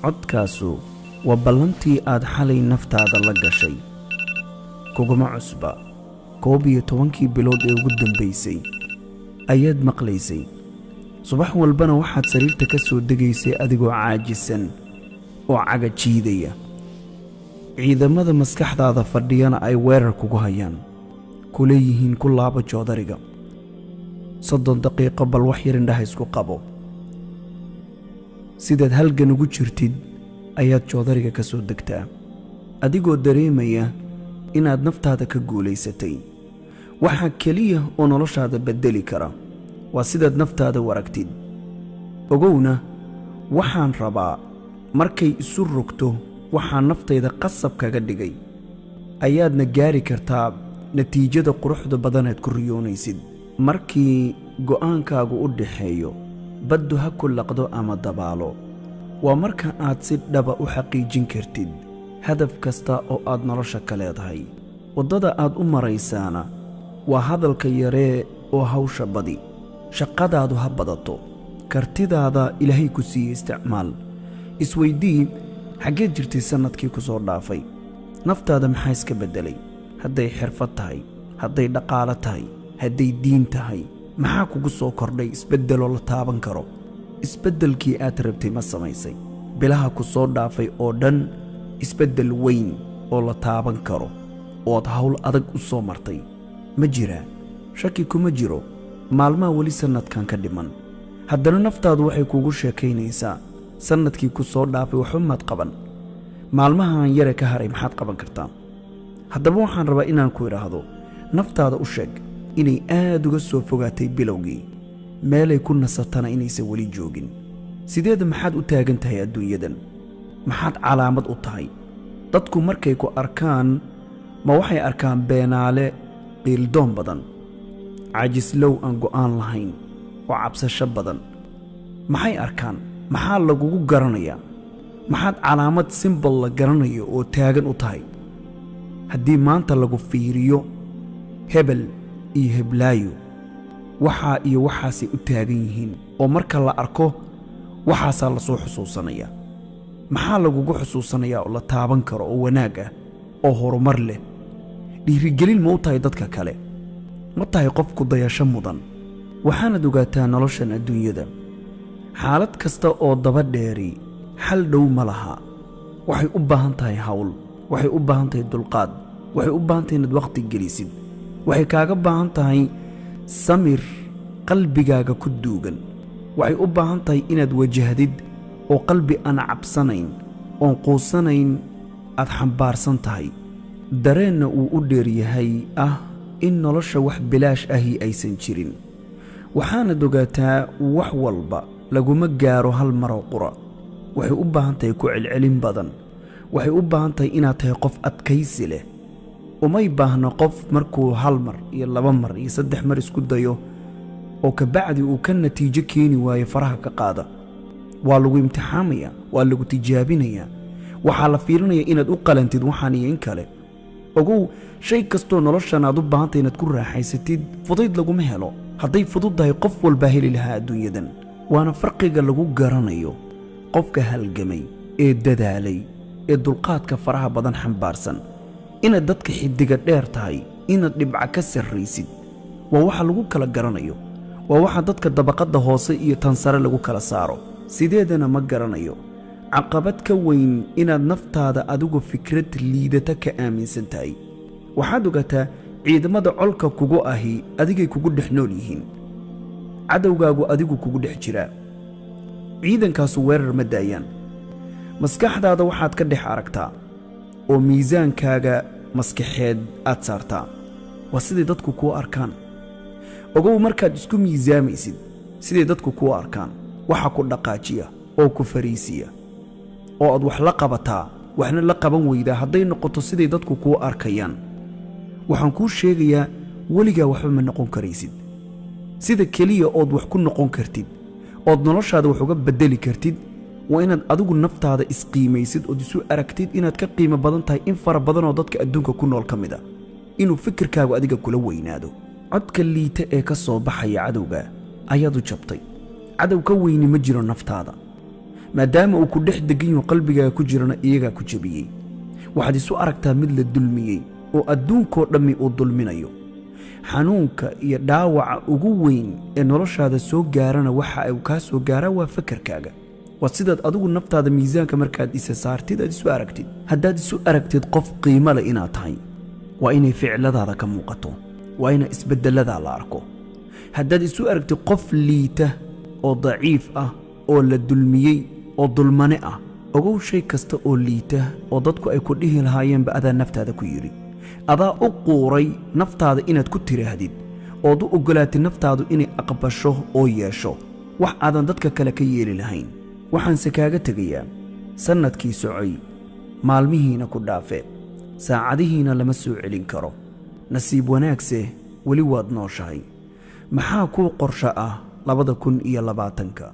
codkaasu waa ballantii aad xalay naftaada la gashay kuguma cusba 11 bilood ee ugu dambaysay ayaad maqlaysay subax walbana waxaad sariirta ka soo degaysay adigoo caajisan oo caga jiidaya ciidamada maskaxdaada fadhiyana ay weerar kugu hayaan kuleeyihiin ku laabo joodariga 30 daqiiqo bal wax yar indhaha isku qabo sidaad halgan ugu jirtid ayaad joodariga ka soo degtaa adigoo dareemaya inaad naftaada ka guulaysatay waxa kaliya oo noloshaada bedeli kara waa sidaad naftaada waragtid ogowna waxaan rabaa markay isu rogto waxaan naftayda qasab kaga dhigay ayaadna gaari kartaa natiijada quruxda badanaad ku riyoonaysid markii go'aankaagu u dhaxeeyo baddu ha ku laqdo ama dabaalo waa marka aad si dhaba u xaqiijin kartid hadaf kasta oo aad nolosha ka leedahay waddada aad u maraysaana waa hadalka yaree oo hawsha badi shaqadaadu ha badato kartidaada ilaahay ku siiyey isticmaal isweydii xageed jirtay sanadkii ku soo dhaafay naftaada maxaa iska beddelay hadday xirfad tahay hadday dhaqaale tahay hadday diin tahay maxaa kugu soo kordhay isbeddeloo la taaban karo isbeddelkii aad rabtay ma samaysay bilaha ku soo dhaafay oo dhan isbeddel weyn oo la taaban karo ood hawl adag u soo martay ma jiraa shaki kuma jiro maalmaha weli sannadkan ka dhiman haddana naftaadu waxay kuugu sheekaynaysaa sannadkii ku soo dhaafay waxba maad qaban maalmahan yare ka haray maxaad qaban kartaa haddaba waxaan rabaa inaan ku idhaahdo naftaada u sheeg inay aad uga soo fogaatay bilowgii meelay ku nasatana inaysan weli joogin sideeda maxaad u taagan tahay adduunyadan maxaad calaamad u tahay dadku markay ku arkaan ma waxay arkaan beenaale qiildoon badan caajislow aan go'aan lahayn oo cabsasho badan maxay arkaan maxaa lagugu garanayaa maxaad calaamad simbol la garanayo oo taagan u tahay haddii maanta lagu fiiriyo hebel iyo heblaayo waxaa iyo waxaasay u taagan yihiin oo marka la arko waxaasaa la soo xusuusanayaa maxaa lagugu xusuusanayaa oo la taaban karo oo wanaag ah oo horumar leh dhiirigelin ma u tahay dadka kale ma tahay qofku dayasho mudan waxaanad ogaataa noloshan adduunyada xaalad kasta oo daba dheeri xal dhow ma laha waxay u baahan tahay hawl waxay u baahan tahay dulqaad waxay u baahan tahay inaad wakhti gelisid waxay kaaga baahan tahay samir qalbigaaga ku duugan waxay u baahan tahay inaad wajahdid oo qalbi aan cabsanayn oon quusanayn aad xambaarsan tahay dareenna uu u dheeryahay ah in nolosha wax bilaash ahi aysan jirin waxaanad ogaataa wax walba laguma gaaro hal maroo qura waxay u baahan tahay ku celcelin badan waxay u baahan tahay inaad tahay qof adkaysi leh umay baahna qof markuu 1 mar iyo 2 mar iyo 3 mar isku dayo oo ka bacdi uu ka natiijo keeni waayo faraha ka qaada waa lagu imtixaamaya waa lagu tijaabinaya waxaa la fiirinaya inaad u qalantid waxaan iyo in kale ogow shay kastoo noloshan aad u baahantay inaad ku raaxaysatid fudayd laguma helo hadday fududdahay qof walbaa heli lahaa adduunyadan waana farqiga lagu garanayo qofka halgamay ee dadaalay ee dulqaadka faraha badan xambaarsan inaad dadka xidiga dheer tahay inaad dhibca ka sarraysid waa waxa lagu kala garanayo waa waxa dadka dabaqadda hoose iyo tan sare lagu kala saaro sideedana ma garanayo caqabad ka weyn inaad naftaada adigu fikrad liidata ka aaminsan tahay waxaad ogaataa ciidamada colka kugu ahi adigay kugu dhex nool yihiin cadowgaagu adigu kugu dhex jiraa ciidankaasu weerar ma daayaan maskaxdaada waxaad ka dhex aragtaa oo miisaankaaga maskaxeed aad saartaa waa siday dadku kuu arkaan ogow markaad isku miisaamaysid siday dadku kuu arkaan waxa ku dhaqaajiya oo ku fariisiya oo aad wax la qabataa waxna la qaban weydaa hadday noqoto siday dadku kuu arkayaan waxaan kuu sheegayaa weligaa waxba ma noqon karaysid sida keliya ood wax ku noqon kartid ood noloshaada wax uga beddeli kartid waa inaad adigu naftaada isqiimaysid ood isu aragtid inaad ka qiimo badan tahay in fara badan oo dadka adduunka ku nool ka mid ah inuu fikirkaagu adiga kula weynaado codka liita ee ka soo baxaya cadowga ayaad u jabtay cadow ka weyni ma jiro naftaada maadaama uu ku dhex degan yaho qalbigaaga ku jirana iyagaa ku jebiyey. waxaad isu aragtaa mid la dulmiyey oo adduunkoo dhammi uu dulminayo. xanuunka iyo dhaawaca ugu weyn ee noloshaada soo gaarana waxa ay kaa soo gaaraa waa fakarkaaga. waa sidaad adigu naftaada miisaanka markaad isa saartid aad isu aragtid. haddaad isu aragtid qof qiimo leh inaad tahay, waa inay ficiladaada ka muuqato, waa ina isbeddeladaa la arko. haddaad isu aragtid qof liita oo daciif ah oo la dulmiyey oo dulmane ah, ogow shay kasta oo liita oo dadku ay ku dhihi lahaayeenba adaa naftaada ku yidhi. adaa u quuray naftaada inaad ku tiraahdid ood u oggolaatid naftaadu inay aqbasho oo yeesho wax aadan dadka kale ka yeeli lahayn. waxaanse kaaga tegayaa sannadkii socay, maalmihiina ku dhaafe, saacadihiina lama soo celin karo. nasiib wanaagse weli waad nooshahay. maxaa kuu qorsho ah 2020?